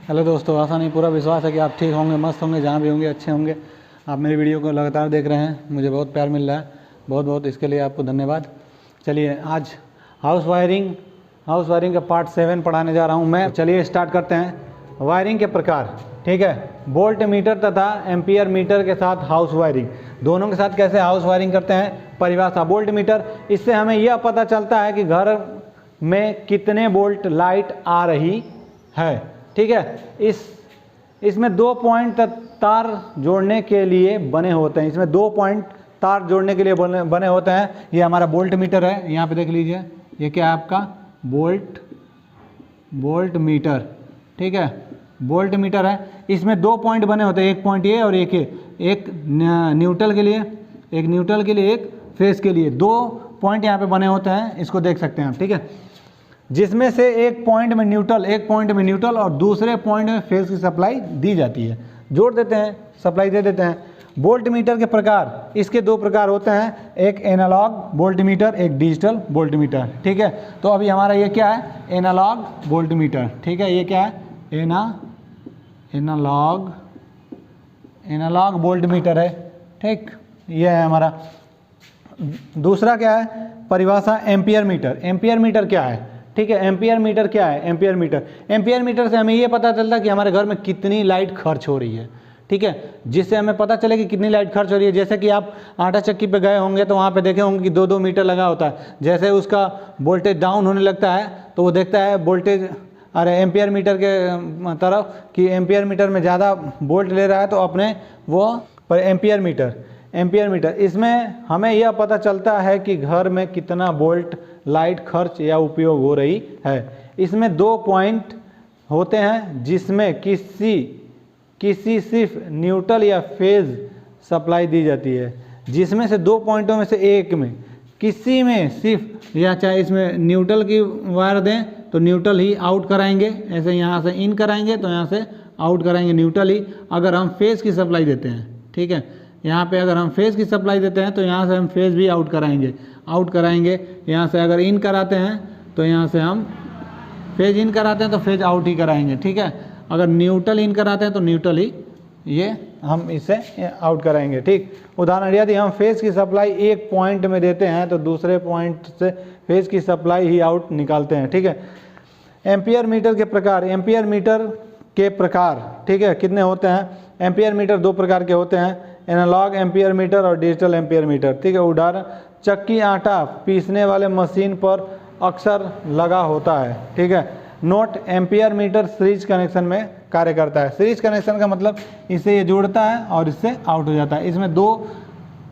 Hello दोस्तों, आशा नहीं पूरा विश्वास है कि आप ठीक होंगे, मस्त होंगे, जहाँ भी होंगे अच्छे होंगे। आप मेरी वीडियो को लगातार देख रहे हैं, मुझे बहुत प्यार मिल रहा है, बहुत बहुत इसके लिए आपको धन्यवाद। चलिए आज हाउस वायरिंग का पार्ट 7 पढ़ाने जा रहा हूँ मैं। चलिए स्टार्ट करते हैं। वायरिंग के प्रकार, ठीक है। वोल्ट मीटर तथा एम्पियर मीटर के साथ हाउस वायरिंग, दोनों के साथ कैसे हाउस वायरिंग करते हैं। परिभाषा, वोल्ट मीटर, इससे हमें यह पता चलता है कि घर में कितने वोल्ट लाइट आ रही है, ठीक है। इसमें 2 पॉइंट तार जोड़ने के लिए बने होते हैं। इसमें 2 पॉइंट तार जोड़ने के लिए बने होते हैं। ये हमारा वोल्ट मीटर है, यहाँ पे देख लीजिए, ये क्या है आपका वोल्ट मीटर, ठीक है, वोल्ट मीटर है। इसमें 2 पॉइंट बने होते हैं, एक पॉइंट ये और एक न्यूट्रल के लिए, एक फेस के लिए। 2 पॉइंट यहाँ पे बने होते हैं, इसको देख सकते हैं आप, ठीक है। जिसमें से एक पॉइंट में न्यूट्रल और दूसरे पॉइंट में फेज की सप्लाई दी जाती है। जोड़ देते हैं, सप्लाई दे देते हैं। वोल्ट मीटर के प्रकार, इसके 2 प्रकार होते हैं, एक एनालॉग वोल्ट मीटर, एक डिजिटल वोल्ट मीटर, ठीक है। तो अभी हमारा ये क्या है, एनालॉग वोल्ट मीटर, ठीक है। ये क्या है, एनालॉग वोल्ट मीटर है, ठीक। ये है हमारा। दूसरा क्या है, परिभाषा एम्पियर मीटर क्या है, ठीक है। एम्पियर मीटर क्या है, एम्पियर मीटर से हमें ये पता चलता है कि हमारे घर में कितनी लाइट खर्च हो रही है, ठीक है। जिससे हमें पता चले कि कितनी लाइट खर्च हो रही है। जैसे कि आप आटा चक्की पे गए होंगे तो वहाँ पे देखे होंगे कि 2-2 मीटर लगा होता है। जैसे उसका वोल्टेज डाउन होने लगता है तो वो देखता है वोल्टेज, एम्पियर मीटर के तरफ कि एम्पियर मीटर में ज़्यादा वोल्ट ले रहा है तो अपने वो पर एम्पियर मीटर, इसमें हमें यह पता चलता है कि घर में कितना वोल्ट लाइट खर्च या उपयोग हो रही है। इसमें 2 पॉइंट होते हैं जिसमें किसी सिर्फ न्यूट्रल या फेज सप्लाई दी जाती है। जिसमें से 2 पॉइंटों में से एक में, किसी में सिर्फ, या चाहे इसमें न्यूट्रल की वायर दें तो न्यूट्रल ही आउट कराएंगे, ऐसे यहाँ से इन कराएंगे तो यहाँ से आउट कराएंगे न्यूट्रल ही। अगर हम फेज की सप्लाई देते हैं, ठीक है, यहाँ पे अगर हम फेज की सप्लाई देते हैं तो यहाँ से हम फेज भी आउट कराएंगे। यहाँ से अगर इन कराते हैं तो यहाँ से हम फेज इन कराते हैं तो फेज आउट ही कराएंगे, ठीक है। अगर न्यूट्रल इन कराते हैं तो न्यूट्रल ही ये हम इसे आउट कराएंगे, ठीक। उदाहरण, यदि हम फेज की सप्लाई एक पॉइंट में देते हैं तो दूसरे पॉइंट से फेज की सप्लाई ही आउट निकालते हैं, ठीक है। एम्पियर मीटर के प्रकार, ठीक है, कितने होते हैं। एम्पियर मीटर 2 प्रकार के होते हैं, एनालॉग एम्पियर मीटर और डिजिटल एम्पियर मीटर, ठीक है। उदाहरण, चक्की आटा पीसने वाले मशीन पर अक्सर लगा होता है, ठीक है। Note, ampere meter series connection में कार्य करता है। सीरीज कनेक्शन का मतलब इसे ये जोड़ता है और इससे आउट हो जाता है। इसमें 2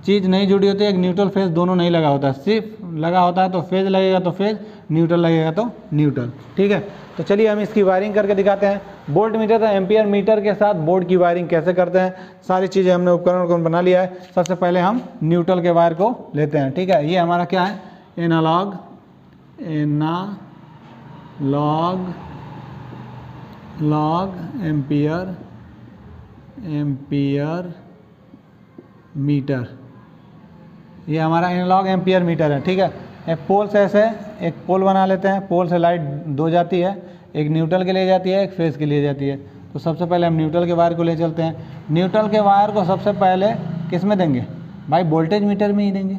चीज़ नहीं जुड़ी होती है, एक न्यूट्रल फेज दोनों नहीं लगा होता है। सिर्फ लगा होता है तो फेज लगेगा तो फेज, न्यूट्रल लगेगा तो न्यूट्रल, ठीक है। तो चलिए हम इसकी वायरिंग करके दिखाते हैं। वोल्ट मीटर और एम्पियर मीटर के साथ बोर्ड की वायरिंग कैसे करते हैं, सारी चीज़ें हमने उपकरण को बना लिया है। सबसे पहले हम न्यूट्रल के वायर को लेते हैं, ठीक है। ये हमारा क्या है, एनालॉग एम्पियर मीटर, ये हमारा एनालॉग एम्पियर मीटर है, ठीक है। एक पोल से ऐसे एक पोल बना लेते हैं, पोल से लाइट 2 जाती है, एक न्यूट्रल के लिए जाती है, एक फेज के लिए जाती है। तो सबसे पहले हम न्यूट्रल के वायर को ले चलते हैं। न्यूट्रल के वायर को सबसे पहले किस में देंगे भाई, वोल्टेज मीटर में ही देंगे।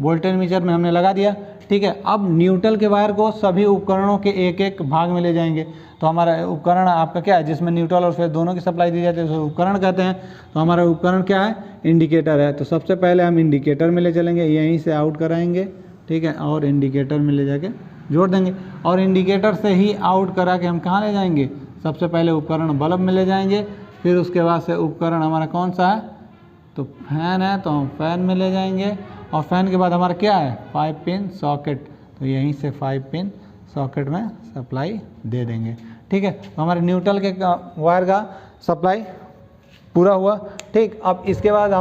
वोल्टेज मीटर में हमने लगा दिया, ठीक है। अब न्यूट्रल के वायर को सभी उपकरणों के एक भाग में ले जाएंगे। तो हमारा उपकरण आपका क्या है, जिसमें न्यूट्रल और फेज दोनों की सप्लाई दी जाती है, उसे उपकरण कहते हैं। तो हमारा उपकरण क्या है, इंडिकेटर है। तो सबसे पहले हम इंडिकेटर में ले चलेंगे, यहीं से आउट कराएंगे, ठीक है, और इंडिकेटर में ले जाके जोड़ देंगे। और इंडिकेटर से ही आउट करा के हम कहाँ ले जाएंगे, सबसे पहले उपकरण बल्ब में ले जाएंगे। फिर उसके बाद से उपकरण हमारा कौन सा है, तो फैन है, तो हम फैन में ले जाएंगे। और फैन के बाद हमारा क्या है, 5 पिन सॉकेट, तो यहीं से 5 पिन सॉकेट में सप्लाई दे देंगे, ठीक है। तो हमारे न्यूट्रल के वायर का सप्लाई पूरा हुआ, ठीक। अब इसके बाद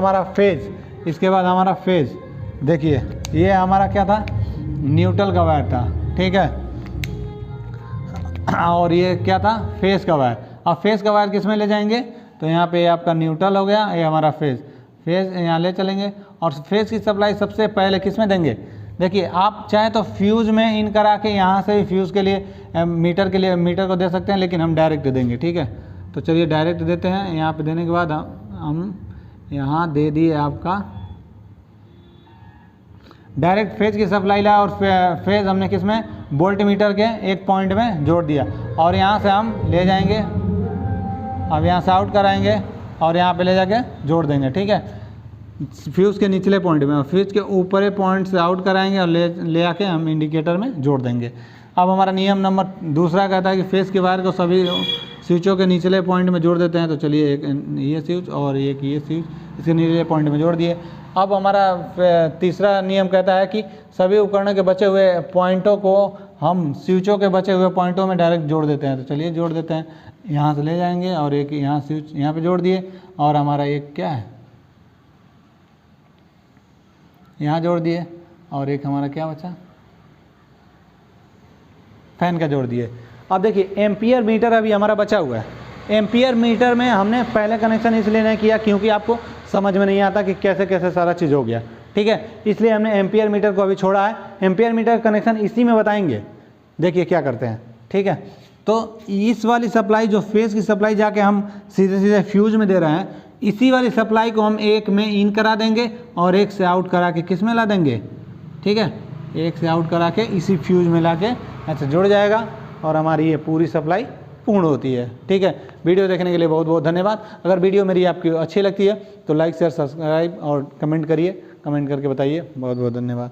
हमारा फेज, देखिए ये हमारा क्या था, न्यूट्रल का वायर था, ठीक है। और ये क्या था, फेज का वायर। अब फेज का वायर किस में ले जाएंगे, तो यहाँ पे आपका न्यूट्रल हो गया, ये हमारा फेज यहाँ ले चलेंगे। और फेज की सप्लाई सबसे पहले किस में देंगे, देखिए आप चाहे तो फ्यूज़ में इन करा के यहाँ से फ्यूज़ के लिए मीटर को दे सकते हैं, लेकिन हम डायरेक्ट देंगे, ठीक है। तो चलिए डायरेक्ट देते हैं। यहाँ पे देने के बाद हम यहाँ दे दिए आपका डायरेक्ट फेज की सप्लाई ला, और फेज हमने किस में, वोल्ट मीटर के एक पॉइंट में जोड़ दिया, और यहाँ से हम ले जाएंगे, अब यहाँ से आउट कराएंगे और यहाँ पे ले जाके जोड़ देंगे। ठीक है, फ्यूज़ के निचले पॉइंट में, फ्यूज़ के ऊपरी पॉइंट से आउट कराएंगे और ले आके हम इंडिकेटर में जोड़ देंगे। अब हमारा नियम नंबर दूसरा कहता है कि फेज़ के वायर को सभी स्विचों के निचले पॉइंट में जोड़ देते हैं। तो चलिए एक ये स्विच और एक ये स्विच इसके निचले पॉइंट में जोड़ दिए। अब हमारा तीसरा नियम कहता है कि सभी उपकरणों के बचे हुए पॉइंटों को हम स्विचों के बचे हुए पॉइंटों में डायरेक्ट जोड़ देते हैं। तो चलिए जोड़ देते हैं, यहाँ से ले जाएंगे और एक यहाँ स्विच यहाँ पे जोड़ दिए, और हमारा एक क्या है यहाँ जोड़ दिए, और एक हमारा क्या बचा, फैन का जोड़ दिए। अब देखिए एम्पियर मीटर अभी हमारा बचा हुआ है। एम्पियर मीटर में हमने पहले कनेक्शन इसलिए नहीं किया क्योंकि आपको समझ में नहीं आता कि कैसे कैसे सारा चीज़ हो गया। ठीक है, इसलिए हमने एम्पियर मीटर को अभी छोड़ा है। एम्पियर मीटर कनेक्शन इसी में बताएंगे। देखिए क्या करते हैं। ठीक है, तो इस वाली सप्लाई जो फेज़ की सप्लाई जाके हम सीधे सीधे फ्यूज में दे रहे हैं, इसी वाली सप्लाई को हम एक में इन करा देंगे और एक से आउट करा के किस में ला देंगे। ठीक है, एक से आउट करा के इसी फ्यूज में ला के ऐसे जुड़ जाएगा और हमारी ये पूरी सप्लाई पूर्ण होती है। ठीक है, वीडियो देखने के लिए बहुत बहुत धन्यवाद। अगर वीडियो मेरी आपकी अच्छी लगती है तो लाइक शेयर सब्सक्राइब और कमेंट करिए, कमेंट करके बताइए। बहुत बहुत धन्यवाद।